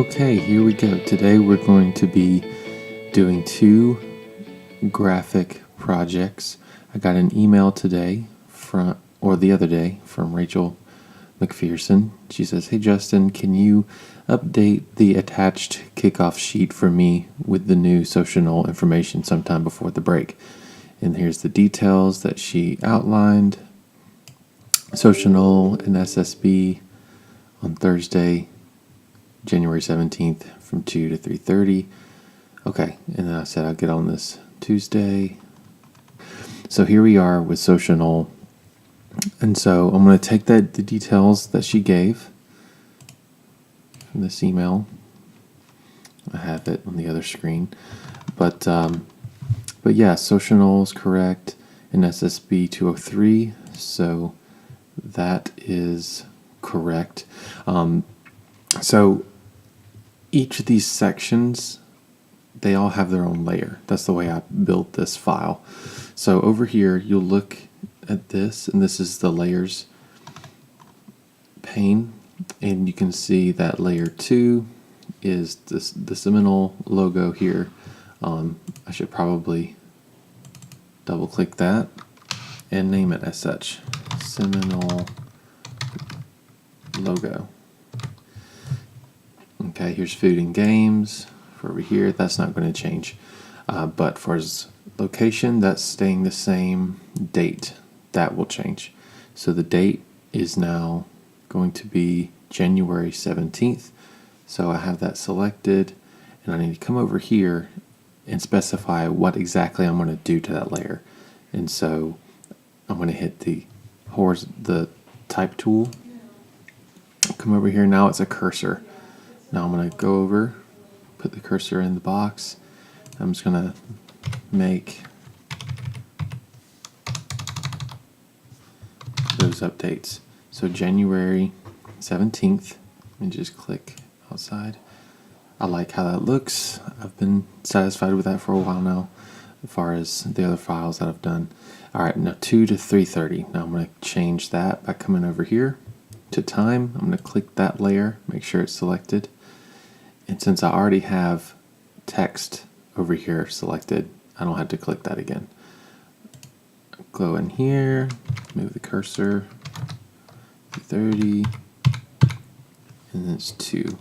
Okay, here we go. Today we're going to be doing two graphic projects. I got an email today the other day from Rachel McPherson. She says, "Hey Justin, can you update the attached kickoff sheet for me with the new social information sometime before the break?" And here's the details that she outlined. Social and SSB on Thursday, January 17th from 2 to 3:30. Okay, and then I said I'll get on this Tuesday. So here we are with social. And so I'm going to take the details that she gave from this email. I have it on the other screen. But yeah, social is correct in SSB 203. So that is correct. So each of these sections, they all have their own layer. That's the way I built this file. So over here, you'll look at this, and this is the layers pane, and you can see that layer 2 is the Seminole logo here. I should probably double click that and name it as such, Seminole logo. Okay, here's food and games for over here. That's not going to change. But for his location, that's staying the same. Date, that will change. So the date is now going to be January 17th. So I have that selected, and I need to come over here and specify what exactly I'm going to do to that layer. And so I'm going to hit the type tool. Come over here. Now it's a cursor. Now I'm going to go over, put the cursor in the box. I'm just going to make those updates. So January 17th, and just click outside. I like how that looks. I've been satisfied with that for a while now, as far as the other files that I've done. Alright, now 2 to 3:30. Now I'm going to change that by coming over here to time. I'm going to click that layer, make sure it's selected. And since I already have text over here selected, I don't have to click that again. Go in here, move the cursor, 3:30, and then it's 2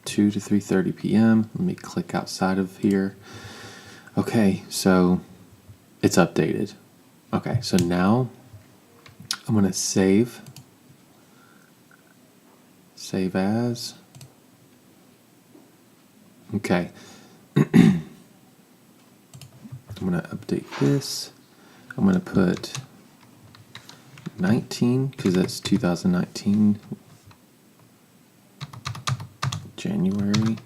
to 3:30 p.m. Let me click outside of here. Okay, so it's updated. Okay, so now I'm going to save as. Okay. I'm going to update this. I'm going to put 19 because that's 2019 January.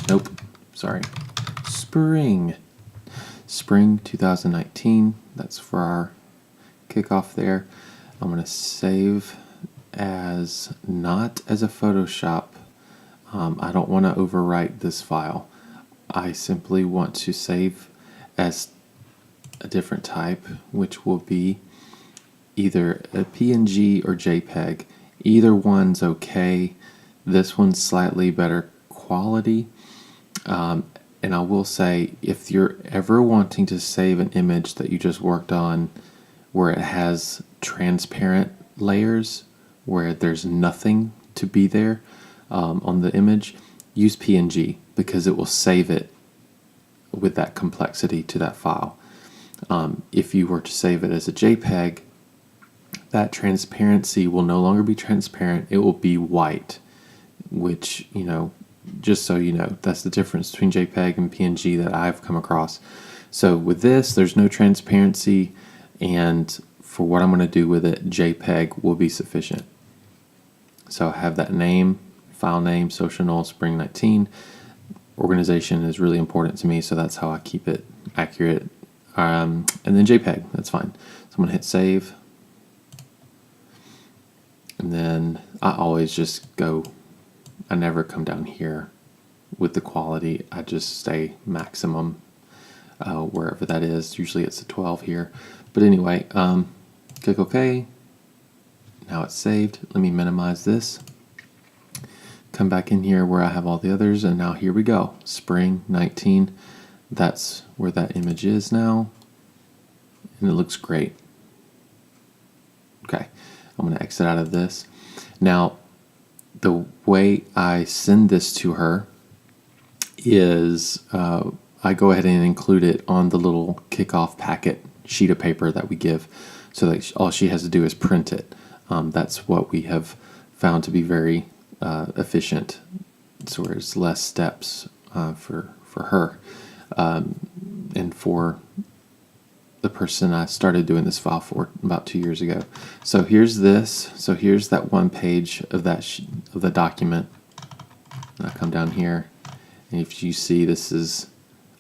Nope, sorry. Spring 2019. That's for our kickoff there. I'm going to save as not as a Photoshop. I don't want to overwrite this file. I simply want to save as a different type, which will be either a PNG or JPEG. Either one's okay. This one's slightly better quality. And I will say, if you're ever wanting to save an image that you just worked on where it has transparent layers, where there's nothing to be there on the image, use PNG because it will save it with that complexity to that file. If you were to save it as a JPEG, that transparency will no longer be transparent. It will be white, which, just so you know, that's the difference between JPEG and PNG that I've come across. So with this, there's no transparency, and for what I'm going to do with it, JPEG will be sufficient. So I have that name, file name, social spring 19. Organization is really important to me, so that's how I keep it accurate. And then JPEG, that's fine. So I'm going to hit save. And then I always just I never come down here with the quality. I just stay maximum wherever that is. Usually it's a 12 here. But anyway, click OK. Now it's saved. Let me minimize this. come back in here where I have all the others, and now here we go. Spring 19. That's where that image is now, and it looks great. Okay, I'm going to exit out of this. Now, the way I send this to her is I go ahead and include it on the little kickoff packet sheet of paper that we give, so that all she has to do is print it. That's what we have found to be very efficient, so there's less steps for her and for the person I started doing this file for about 2 years ago. So here's this. So here's that one page of that of the document. And I come down here, and if you see, this is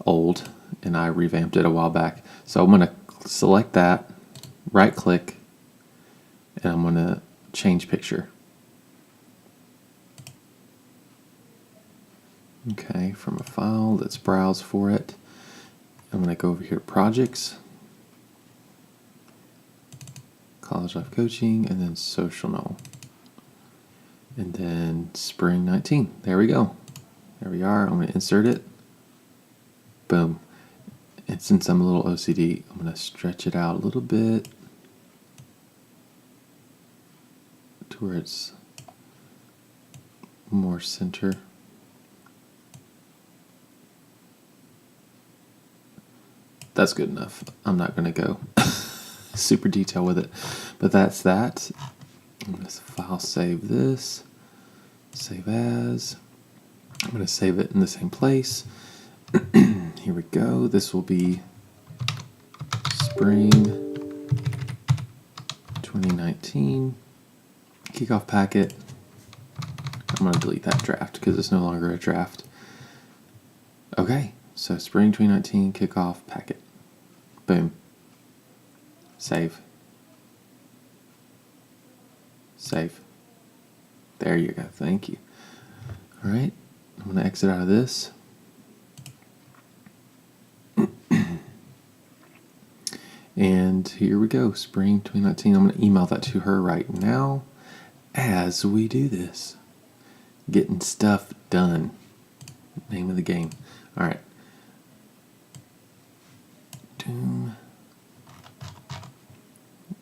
old, and I revamped it a while back. So I'm going to select that, right click, and I'm going to change picture. Okay, from a file, let's browse for it. I'm going to go over here to projects, college life coaching, and then social null, and then spring 19. There we go. There we are. I'm going to insert it. Boom. And since I'm a little OCD, I'm going to stretch it out a little bit to where it's more center. That's good enough. I'm not going to go super detailed with it, but that's that. I'm going to file save this, save as. I'm going to save it in the same place. Here we go. This will be spring 2019 kickoff packet. I'm going to delete that draft because it's no longer a draft. Okay, so spring 2019 kickoff packet. Boom. Save. Save. There you go. Thank you. All right. I'm going to exit out of this. And here we go. Spring 2019. I'm going to email that to her right now as we do this. Getting stuff done. Name of the game. All right. Doom.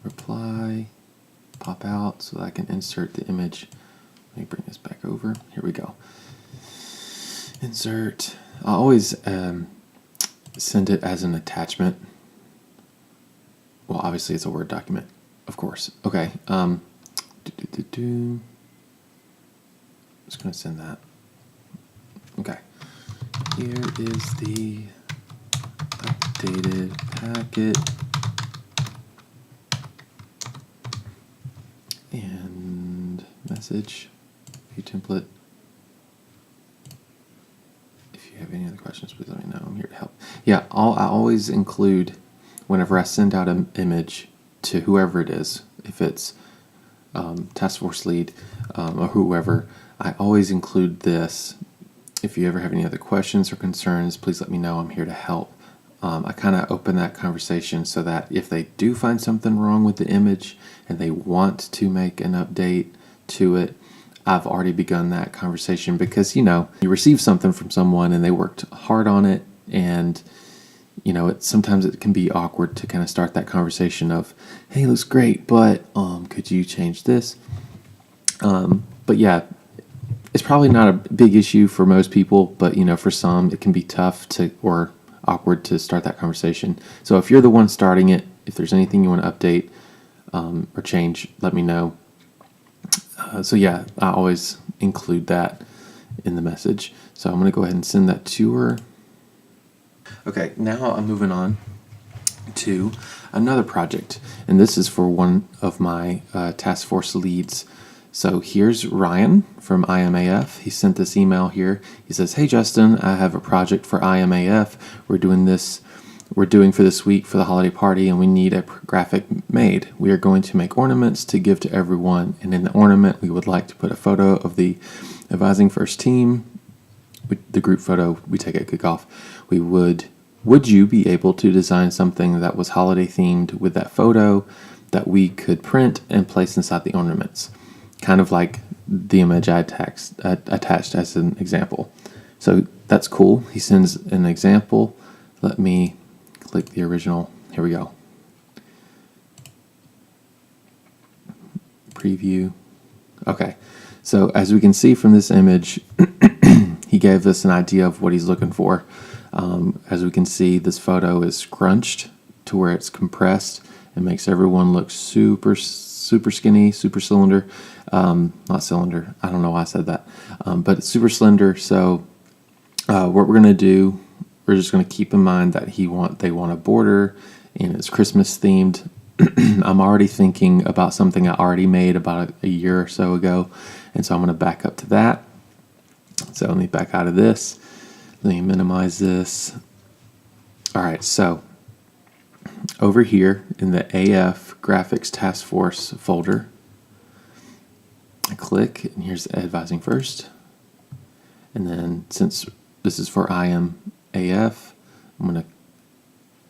Reply. Pop out so that I can insert the image. Let me bring this back over. Here we go. Insert. I always send it as an attachment. Well, obviously it's a Word document, of course. Okay. I'm just going to send that. Okay. Here is the updated packet. And message, view template. If you have any other questions, please let me know. I'm here to help. Yeah, I always include, whenever I send out an image to whoever it is, if it's task force lead or whoever, I always include this. If you ever have any other questions or concerns, please let me know. I'm here to help. I kind of open that conversation so that if they do find something wrong with the image and they want to make an update to it, I've already begun that conversation, because, you know, you receive something from someone and they worked hard on it, and, you know, sometimes it can be awkward to kind of start that conversation of, hey, it looks great, but could you change this? But yeah, it's probably not a big issue for most people, but, you know, for some it can be tough or awkward to start that conversation. So if you're the one starting it, if there's anything you want to update or change, let me know. So yeah, I always include that in the message. So I'm going to go ahead and send that to her. Okay, now I'm moving on to another project, and this is for one of my task force leads. So here's Ryan from IMAF. He sent this email here. He says, hey Justin, I have a project for IMAF. We're doing for this week for the holiday party, and we need a graphic made. We are going to make ornaments to give to everyone, and in the ornament we would like to put a photo of the advising first team, the group photo we take at kickoff. Would you be able to design something that was holiday themed with that photo that we could print and place inside the ornaments? Kind of like the image I attached as an example. So that's cool. He sends an example. Let me click the original. Here we go. Preview. Okay, so as we can see from this image, he gave us an idea of what he's looking for. As we can see, this photo is scrunched to where it's compressed. It makes everyone look super skinny, super cylinder. Not cylinder. I don't know why I said that. But it's super slender. So what we're going to do, we're just going to keep in mind that they want a border and it's Christmas themed. I'm already thinking about something I already made about a year or so ago. And so I'm going to back up to that. So let me back out of this. Let me minimize this. All right, so over here in the AF Graphics Task Force folder, I click, and here's advising first. And then since this is for IM AF, I'm going to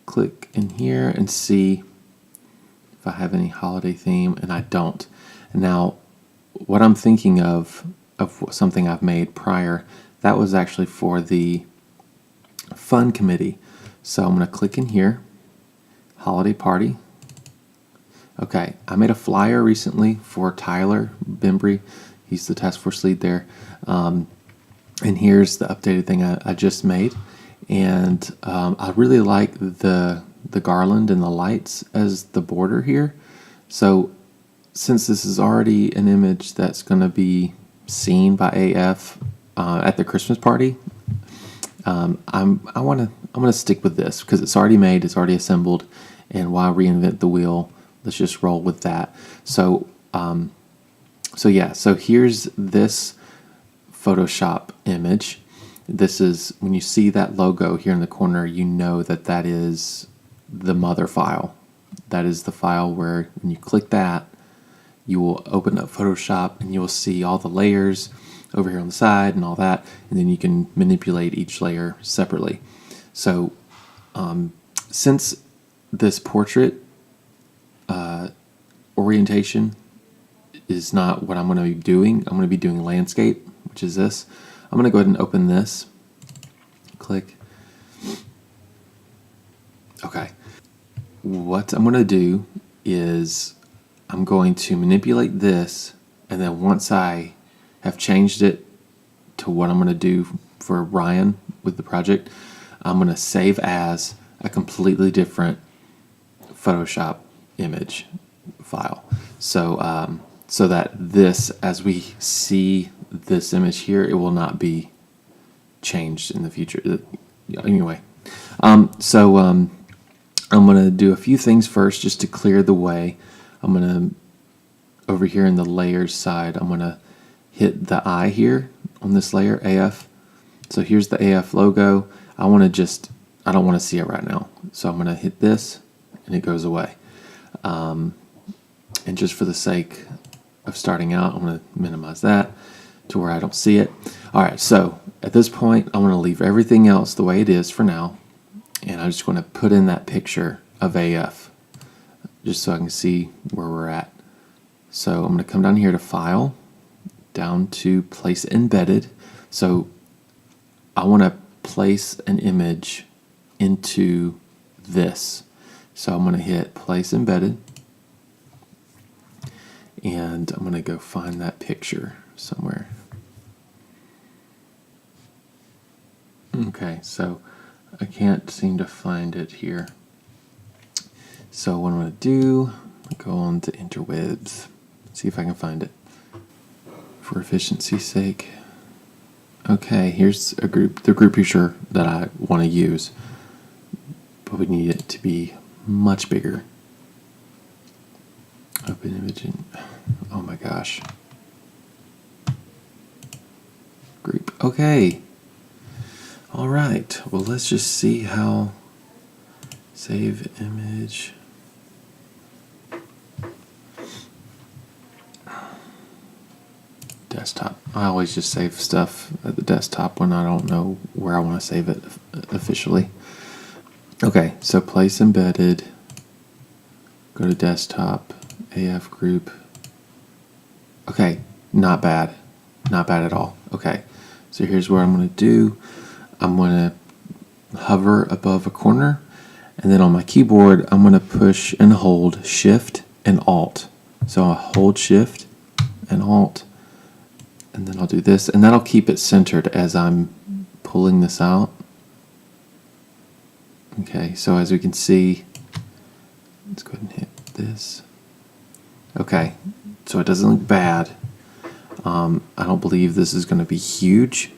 click in here and see if I have any holiday theme, and I don't. Now, what I'm thinking of something I've made prior, that was actually for the fun committee. So I'm going to click in here, holiday party. Okay, I made a flyer recently for Tyler Bembry. He's the task force lead there. And here's the updated thing I just made. And I really like the garland and the lights as the border here. So since this is already an image that's going to be seen by AF at the Christmas party, I'm gonna stick with this because it's already made, it's already assembled, and why reinvent the wheel? Let's just roll with that. So so here's this Photoshop image. This is, when you see that logo here in the corner, you know that is the mother file. That is the file where when you click that, you will open up Photoshop and you will see all the layers over here on the side and all that, and then you can manipulate each layer separately. So since this portrait orientation is not what I'm going to be doing, I'm going to be doing landscape, which is this. I'm going to go ahead and open this. Click. Okay. What I'm going to do is I'm going to manipulate this, and then once I have changed it to what I'm going to do for Ryan with the project, I'm going to save as a completely different Photoshop image file. So so that this, as we see this image here, it will not be changed in the future. Anyway, I'm going to do a few things first just to clear the way. I'm going to, over here in the layers side, I'm going to hit the eye here on this layer, AF. So here's the AF logo. I don't want to see it right now. So I'm going to hit this and it goes away. And just for the sake of starting out, I'm going to minimize that to where I don't see it. All right, so at this point, I'm going to leave everything else the way it is for now. And I'm just going to put in that picture of AF just so I can see where we're at. So I'm going to come down here to File, down to Place Embedded. So I want to place an image into this. So I'm going to hit Place Embedded, and I'm going to go find that picture somewhere. Okay, so I can't seem to find it here. So what I'm going to do, go on to interwebs, see if I can find it for efficiency's sake. Okay, here's the group picture that I want to use, but we need it to be much bigger. Open imaging. Oh my gosh. Group. Okay. All right. Well, let's just see how. Save image. Desktop. I always just save stuff at the desktop when I don't know where I want to save it officially. Okay, so place embedded. Go to desktop, AF group. Okay, Not bad. Not bad at all. Okay, so here's what I'm going to do. I'm going to hover above a corner, and then on my keyboard, I'm going to push and hold Shift and Alt. So I'll hold Shift and Alt, and then I'll do this, and that'll keep it centered as I'm pulling this out. Okay, so as we can see, let's go ahead and hit this. Okay, so it doesn't look bad. I don't believe this is going to be huge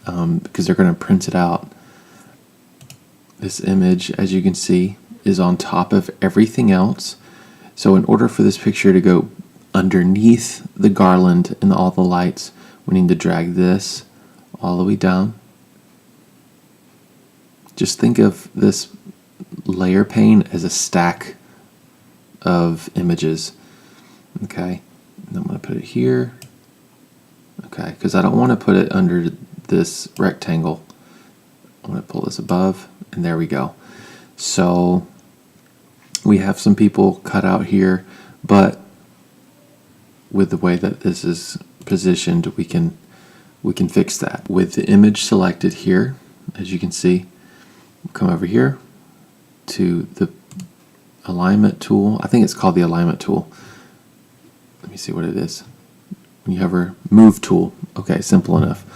because they're going to print it out. This image, as you can see, is on top of everything else. So in order for this picture to go underneath the garland and all the lights, we need to drag this all the way down. Just think of this layer pane as a stack of images. Okay, and I'm going to put it here. Okay, because I don't want to put it under this rectangle. I'm going to pull this above, and there we go. So we have some people cut out here, but with the way that this is positioned, we can fix that. With the image selected here, as you can see, come over here to the alignment tool. I think it's called the alignment tool. Let me see what it is. When you hover, move tool. Okay, simple enough.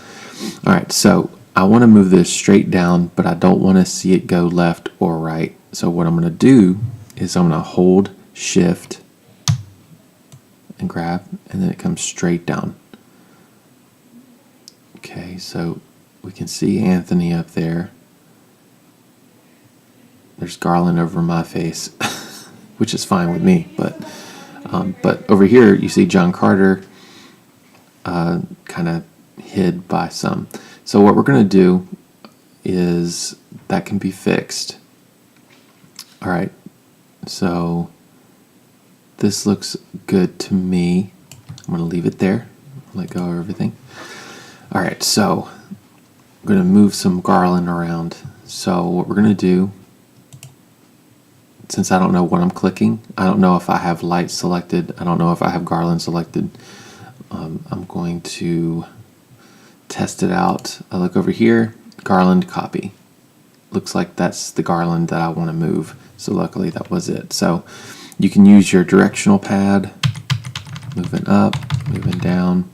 All right, so I want to move this straight down, but I don't want to see it go left or right. So what I'm going to do is I'm going to hold Shift and grab, and then it comes straight down. Okay, so we can see Anthony up there. There's Garland over my face, which is fine with me, but over here you see John Carter kind of hid by some. So what we're going to do is that can be fixed. All right, so this looks good to me. I'm going to leave it there, let go of everything. All right, so I'm going to move some Garland around. So what we're going to do, since I don't know what I'm clicking, I don't know if I have light selected, I don't know if I have Garland selected, I'm going to test it out. I look over here, Garland copy. Looks like that's the Garland that I want to move. So luckily that was it. So you can use your directional pad, moving up, moving down.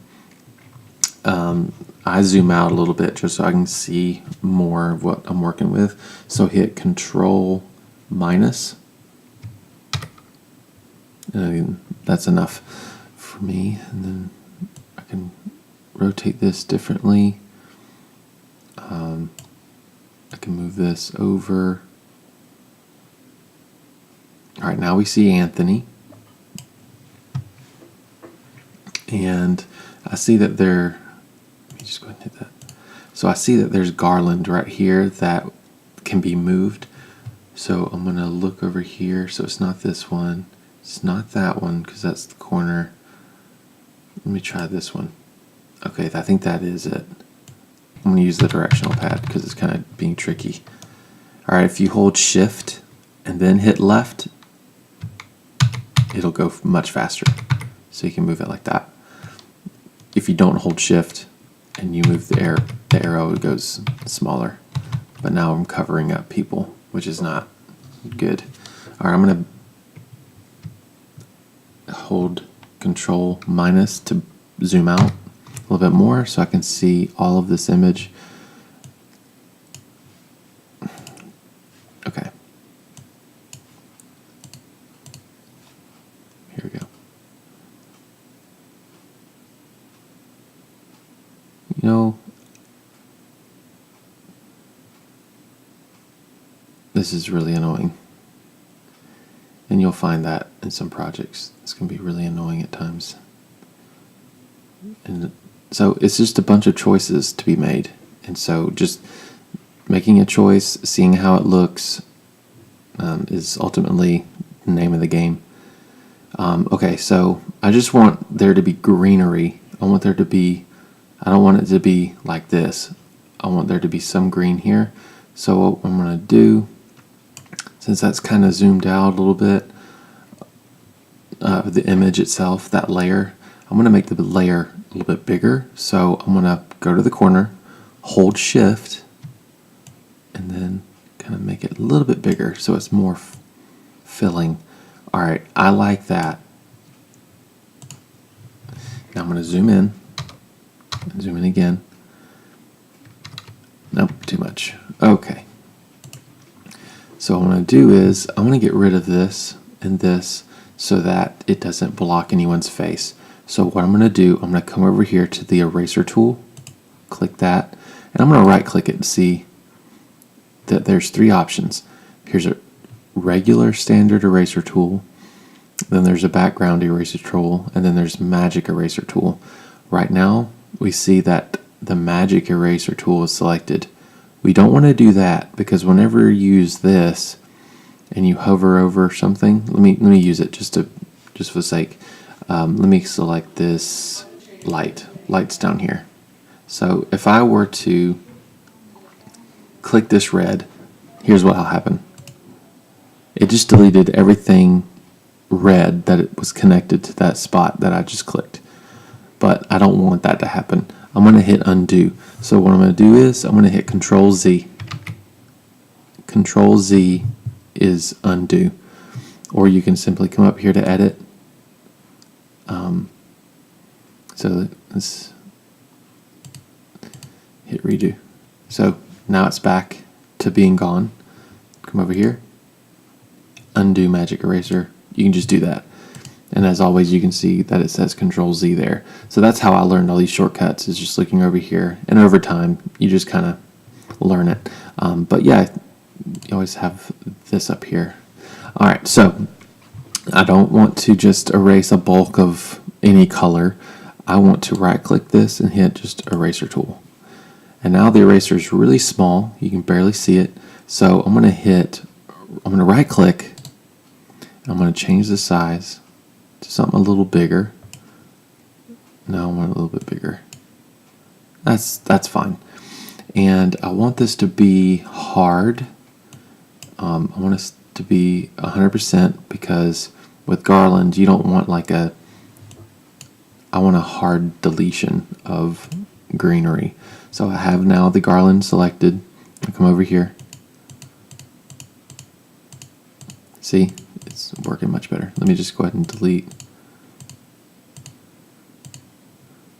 I zoom out a little bit just so I can see more of what I'm working with. So hit Control minus. And that's enough for me. And then I can rotate this differently. I can move this over. All right, now we see Anthony. And I see that there, let me just go ahead and hit that. So I see that there's Garland right here that can be moved. So I'm going to look over here. So it's not this one. It's not that one because that's the corner. Let me try this one. Okay, I think that is it. I'm going to use the directional pad because it's kind of being tricky. All right, if you hold Shift and then hit left, it'll go much faster. So you can move it like that. If you don't hold Shift and you move the arrow, it goes smaller. But now I'm covering up people, which is not good. All right, I'm going to hold Control minus to zoom out a little bit more so I can see all of this image. Okay. Here we go. You know, this is really annoying. And you'll find that in some projects. It's going to be really annoying at times. And so it's just a bunch of choices to be made. And so just making a choice, seeing how it looks, is ultimately the name of the game. Okay, so I just want there to be greenery. I want there to be, I don't want it to be like this. I want there to be some green here. So what I'm going to do, since that's kind of zoomed out a little bit, the image itself, that layer, I'm going to make the layer a little bit bigger. So I'm going to go to the corner, hold shift, and then kind of make it a little bit bigger so it's more filling. All right, I like that. Now I'm going to zoom in and zoom in again. Nope, too much. Okay. So what I'm going to do is I'm going to get rid of this and this so that it doesn't block anyone's face. So what I'm going to do, I'm going to come over here to the eraser tool, click that, and I'm going to right click it and see that there's three options. Here's a regular standard eraser tool, then there's a background eraser tool, and then there's magic eraser tool. Right now we see that the magic eraser tool is selected. We don't want to do that because whenever you use this and you hover over something, let me use it just for the sake. Let me select this light's down here. So if I were to click this red, here's what will happen. It just deleted everything red that it was connected to that spot that I just clicked. But I don't want that to happen. I'm going to hit undo. So what I'm going to do is I'm going to hit Control Z. Control Z is undo. Or you can simply come up here to edit. So let's hit redo. So now it's back to being gone. Come over here. Undo magic eraser. You can just do that. And as always, you can see that it says Control Z there. So that's how I learned all these shortcuts, is just looking over here. And over time, you just kind of learn it. But yeah, you always have this up here. All right, so I don't want to just erase a bulk of any color. I want to right-click this and hit just Eraser Tool. And now the eraser is really small. You can barely see it. So I'm going to right-click. I'm going to change the size to something a little bigger. No, I want a little bit bigger. That's fine. And I want this to be hard. I want this to be 100% because with Garland, you don't want I want a hard deletion of greenery. So I have now the Garland selected. I come over here. See? It's working much better. Let me just go ahead and delete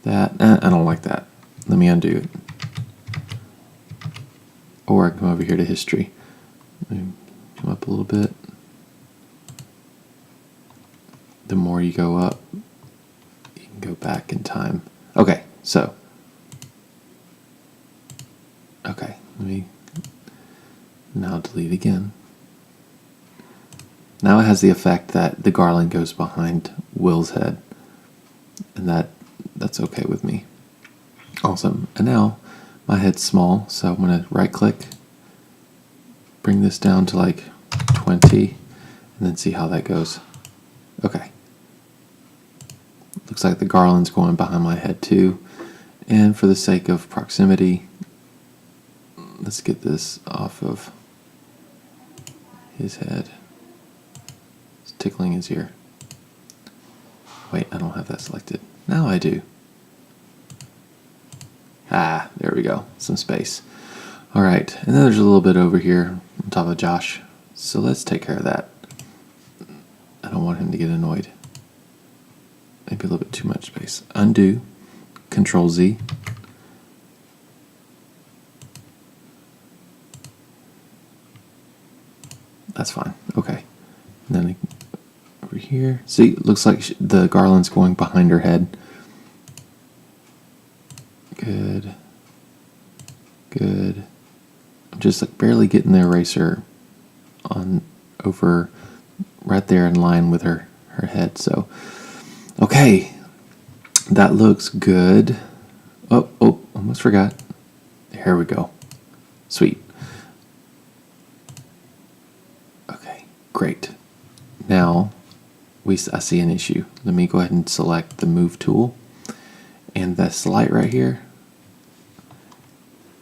that. I don't like that. Let me undo it. Or I can come over here to history. Let me come up a little bit. The more you go up, you can go back in time. Okay, so. Okay, let me now delete again. Now it has the effect that the Garland goes behind Will's head, and that's okay with me. Awesome. And now my head's small, so I'm going to right click, bring this down to like 20, and then see how that goes. Okay. Looks like the Garland's going behind my head too. And for the sake of proximity, let's get this off of his head. It's tickling his ear. Wait, I don't have that selected. Now I do. Ah, there we go. Some space. All right, and then there's a little bit over here on top of Josh. So let's take care of that. I don't want him to get annoyed. Maybe a little bit too much space. Undo. Control Z. That's fine. Okay. And then over here. See, it looks like the Garland's going behind her head. Good. Good. I'm just like barely getting the eraser on over right there in line with her head. So, okay. That looks good. Oh, almost forgot. Here we go. Sweet. Okay, great. Now, I see an issue. Let me go ahead and select the Move tool. And this light right here.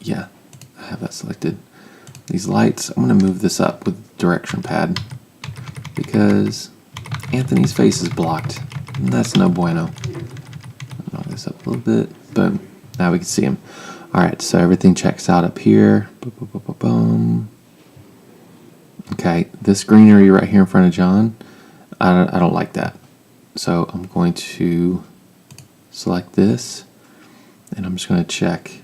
Yeah, I have that selected. These lights, I'm going to move this up with the direction pad because Anthony's face is blocked. And that's no bueno. Knock this up a a little bit. Boom. Now we can see him. Alright, so everything checks out up here. Boom, boom, boom, boom, boom. Okay, this greenery right here in front of John, I don't like that. So I'm going to select this, and I'm just going to check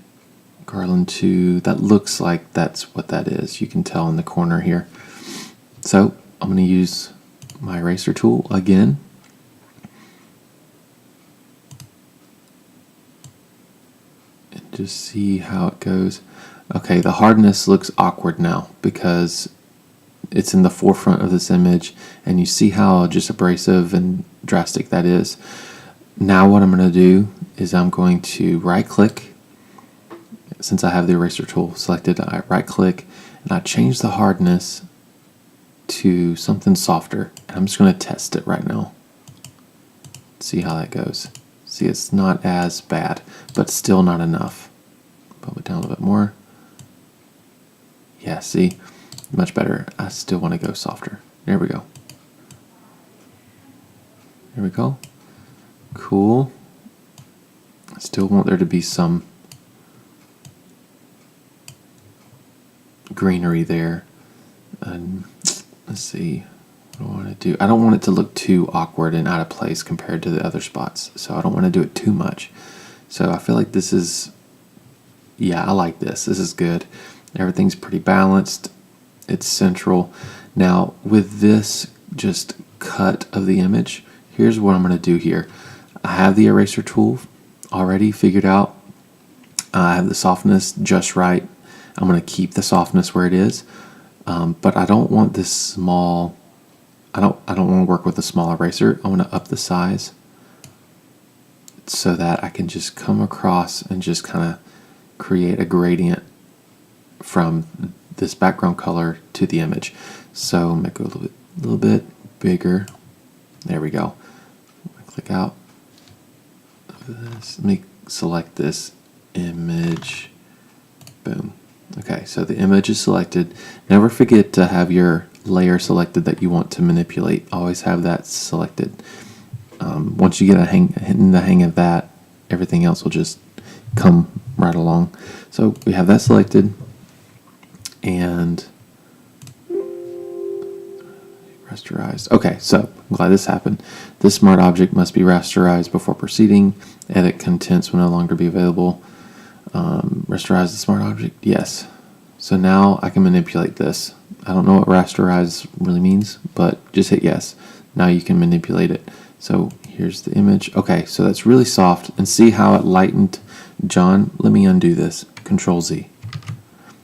Garland 2. That looks like that's what that is. You can tell in the corner here. So I'm going to use my eraser tool again. And just see how it goes. Okay, the hardness looks awkward now because it's in the forefront of this image, and you see how just abrasive and drastic that is. Now what I'm going to do is I'm going to right click. Since I have the eraser tool selected, I right click and I change the hardness to something softer, and I'm just going to test it right now. See how that goes. See, it's not as bad, but still not enough. Put it down a little bit more. Yeah, see, much better. I still want to go softer. There we go. There we go. Cool. I still want there to be some greenery there. And let's see, what do I want to do? I don't want it to look too awkward and out of place compared to the other spots, so I don't want to do it too much. So I feel like this is, yeah, I like this. This is good. Everything's pretty balanced. It's central. Now with this just cut of the image, here's what I'm going to do here. I have the eraser tool already figured out. I have the softness just right. I'm going to keep the softness where it is, but I don't want this small. I don't want to work with a small eraser. I want to up the size so that I can just come across and just kind of create a gradient from this background color to the image. So I'm going to go a little bit bigger. There we go. Click out. Let me select this image. Boom. Okay, so the image is selected. Never forget to have your layer selected that you want to manipulate. Always have that selected. Once you get the hang of that, everything else will just come right along. So we have that selected, and rasterized. Okay, so I'm glad this happened. This smart object must be rasterized before proceeding. Edit contents will no longer be available. Rasterize the smart object. Yes. So now I can manipulate this. I don't know what rasterize really means, but just hit yes. Now you can manipulate it. So here's the image. Okay, so that's really soft. And see how it lightened John? Let me undo this. Control Z.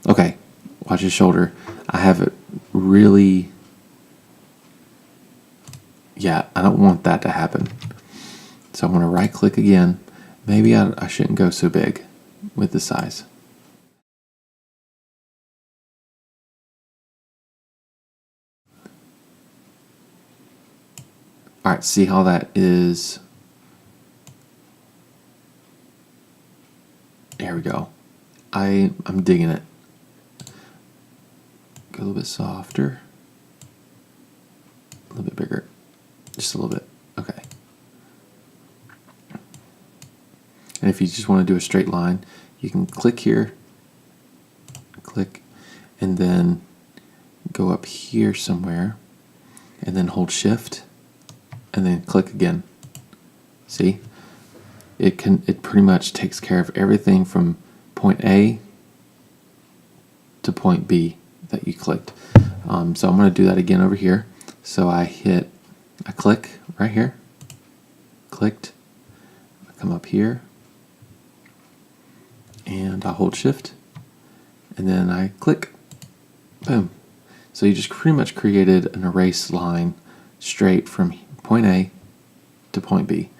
Okay, watch his shoulder. I have it really... Yeah, I don't want that to happen. So I'm going to right click again. Maybe I shouldn't go so big with the size. Alright, see how that is. There we go. I'm digging it. Go a little bit softer. A little bit bigger. Just a little bit. Okay. And if you just want to do a straight line, you can click here, click, and then go up here somewhere, and then hold Shift, and then click again. See? It pretty much takes care of everything from point A to point B that you clicked. So I'm going to do that again over here. So I click right here, clicked, I come up here, and I hold Shift, and then I click, boom. So you just pretty much created an erase line straight from point A to point B.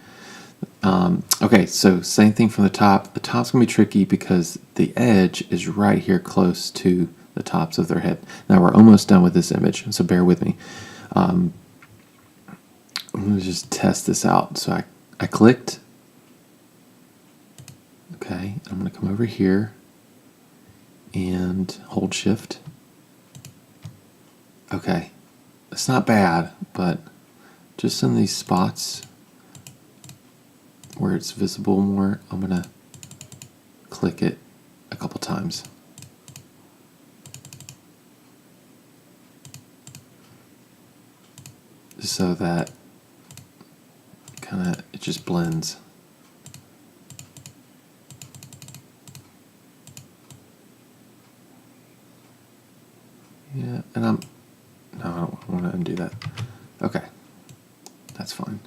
Okay, so same thing from the top. The top's going to be tricky because the edge is right here close to the tops of their head. Now we're almost done with this image, so bear with me. I'm going to just test this out. So I clicked. Okay, I'm going to come over here and hold Shift. Okay, it's not bad, but just in these spots where it's visible more, I'm going to click it a couple times. So that it just blends. Yeah, and no, I don't want to undo that. Okay, that's fine.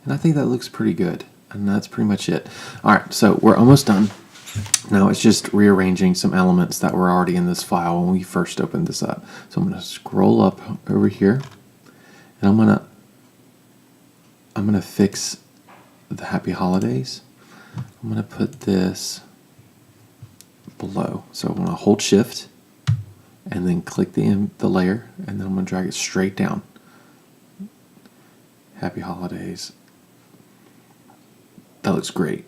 And I think that looks pretty good. And that's pretty much it. All right, so we're almost done. Now it's just rearranging some elements that were already in this file when we first opened this up. So I'm going to scroll up over here, and I'm gonna fix the Happy Holidays. I'm going to put this below. So I'm going to hold Shift and then click the layer, and then I'm going to drag it straight down. Happy Holidays. That looks great.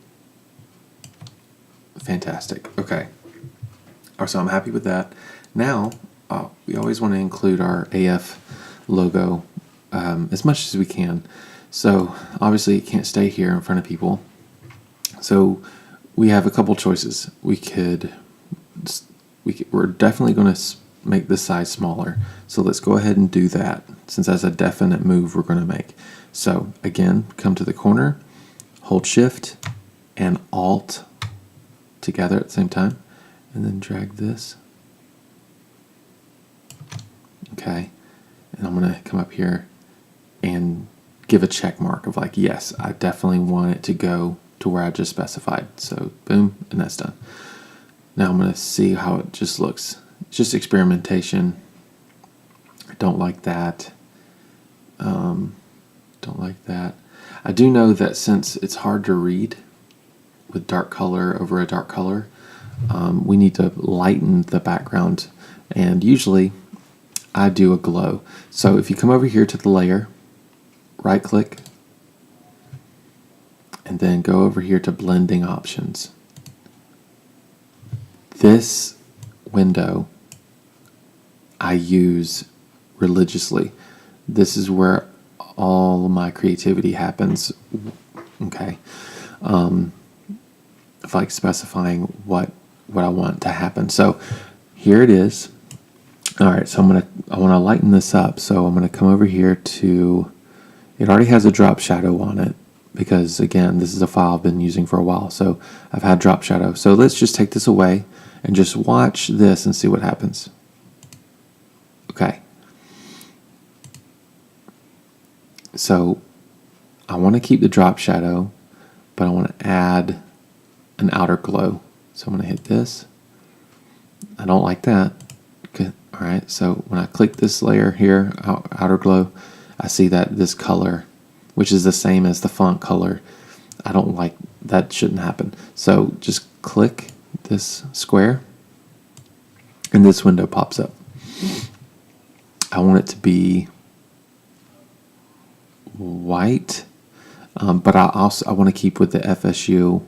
Fantastic. Okay. So I'm happy with that. Now, we always want to include our AF logo as much as we can. So obviously it can't stay here in front of people. So we have a couple choices. We're definitely going to make this size smaller. So let's go ahead and do that, since that's a definite move we're going to make. So again, come to the corner, hold Shift and Alt together at the same time, and then drag this. Okay, and I'm going to come up here and give a check mark of like, yes, I definitely want it to go to where I just specified. So boom, and that's done. Now I'm going to see how it just looks. It's just experimentation. I don't like that. Don't like that. I do know that since it's hard to read with dark color over a dark color, we need to lighten the background, and usually I do a glow. So if you come over here to the layer, right click, and then go over here to blending options. This window I use religiously. This is where all my creativity happens. Okay. Of like specifying what I want to happen. So here it is. All right, so I want to lighten this up. So I'm going to come over here to, it already has a drop shadow on it, because again, this is a file I've been using for a while. So I've had drop shadow. So let's just take this away and just watch this and see what happens. Okay. So I want to keep the drop shadow, but I want to add an outer glow. So I'm going to hit this. I don't like that. Okay. All right. So when I click this layer here, outer glow, I see that this color, which is the same as the font color, I don't like that. Shouldn't happen. So just click this square, and this window pops up. I want it to be white, but I want to keep with the FSU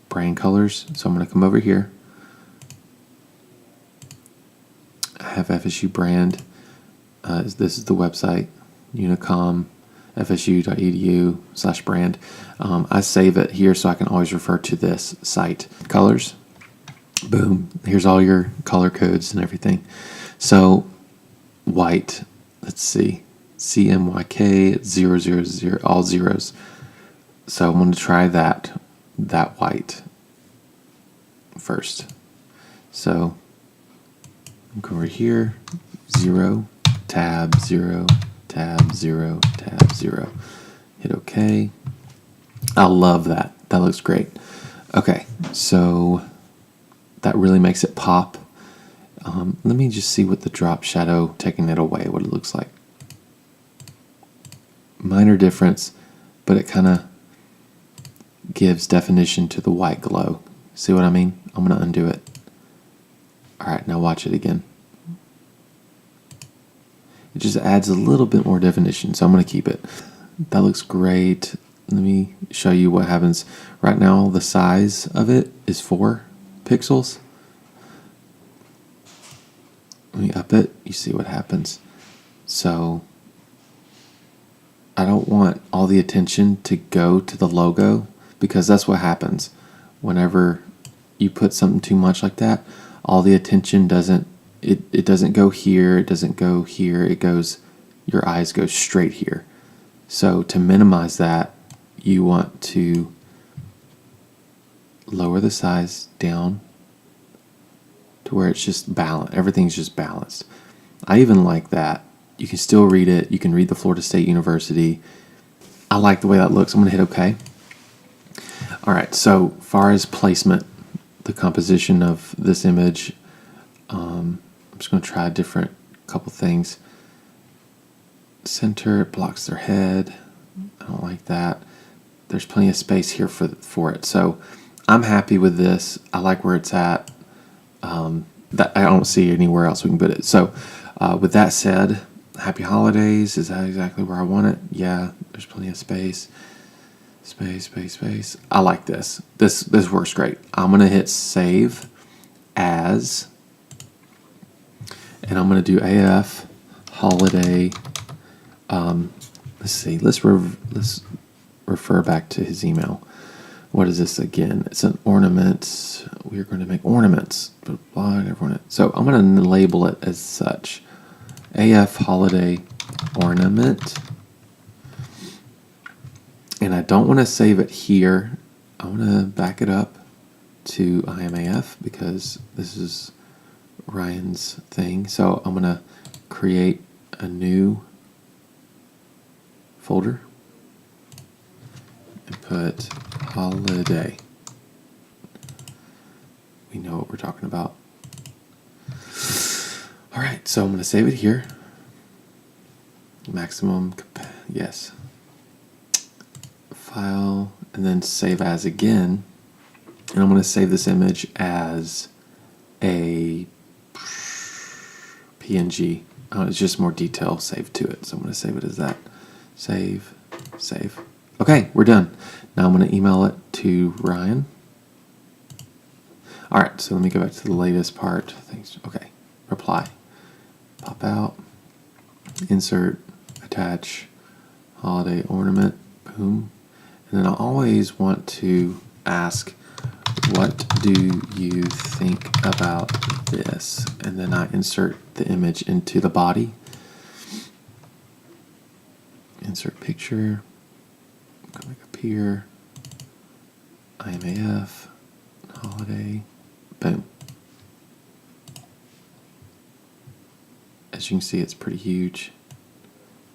brand colors. So I'm going to come over here. I have FSU brand. This is the website, Unicom, fsu.edu/brand. I save it here so I can always refer to this site. Colors. Boom. Here's all your color codes and everything. So white. Let's see. CMYK 000, all zeros. So I'm going to try that white first. So go over here, 0, tab 0, tab 0, tab 0. Hit OK. I love that. That looks great. Okay, so that really makes it pop. Let me just see what the drop shadow, taking it away, what it looks like. Minor difference, but it kind of gives definition to the white glow. See what I mean? I'm going to undo it. Alright, now watch it again. It just adds a little bit more definition, so I'm going to keep it. That looks great. Let me show you what happens. Right now, the size of it is 4 pixels. Let me up it. You see what happens. So I don't want all the attention to go to the logo, because that's what happens whenever you put something too much like that. All the attention doesn't go here, it doesn't go here, it goes, your eyes go straight here. So to minimize that, you want to lower the size down to where it's just balanced. Everything's just balanced. I even like that. You can still read it. You can read the Florida State University. I like the way that looks. I'm going to hit OK. All right, so far as placement, the composition of this image, I'm just going to try a different couple things. Center, it blocks their head. I don't like that. There's plenty of space here for it. So I'm happy with this. I like where it's at. That I don't see anywhere else we can put it. So with that said, happy holidays. Is that exactly where I want it? Yeah, there's plenty of space. Space. I like this. This works great. I'm going to hit save as, and I'm going to do AF holiday. Let's see. Let's refer back to his email. What is this again? It's an ornament. We're going to make ornaments. So I'm going to label it as such. AF holiday ornament. And I don't want to save it here. I want to back it up to IMAF because this is Ryan's thing. So I'm going to create a new folder and put holiday. We know what we're talking about. All right, so I'm going to save it here. Maximum, yes. File, and then save as again. And I'm going to save this image as a PNG. It's just more detail saved to it. So I'm going to save it as that. Save. Okay, we're done. Now I'm going to email it to Ryan. All right, so let me go back to the latest part. Thanks. Okay, reply. Pop out. Insert. Attach. Holiday ornament. Boom. And then I always want to ask, what do you think about this? And then I insert the image into the body. Insert picture. Come back up here. IMAF. Holiday. Boom. As you can see, it's pretty huge.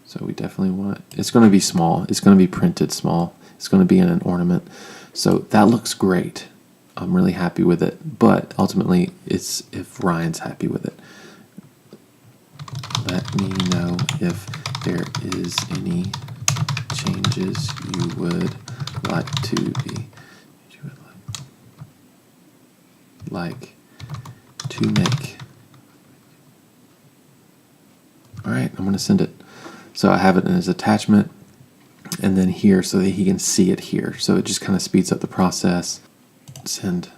So we definitely want, it's going to be small. It's going to be printed small. It's going to be in an ornament. So that looks great. I'm really happy with it. But ultimately, it's if Ryan's happy with it. Let me know if there is any changes you would like to be. Like to make. All right, I'm going to send it. So I have it in his attachment, and then here so that he can see it here. So it just kind of speeds up the process. Send.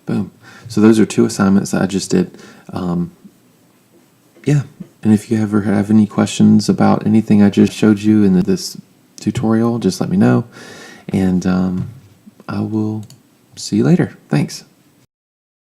Boom. So those are 2 assignments that I just did. Yeah. And if you ever have any questions about anything I just showed you in this tutorial, just let me know. And I will see you later. Thanks.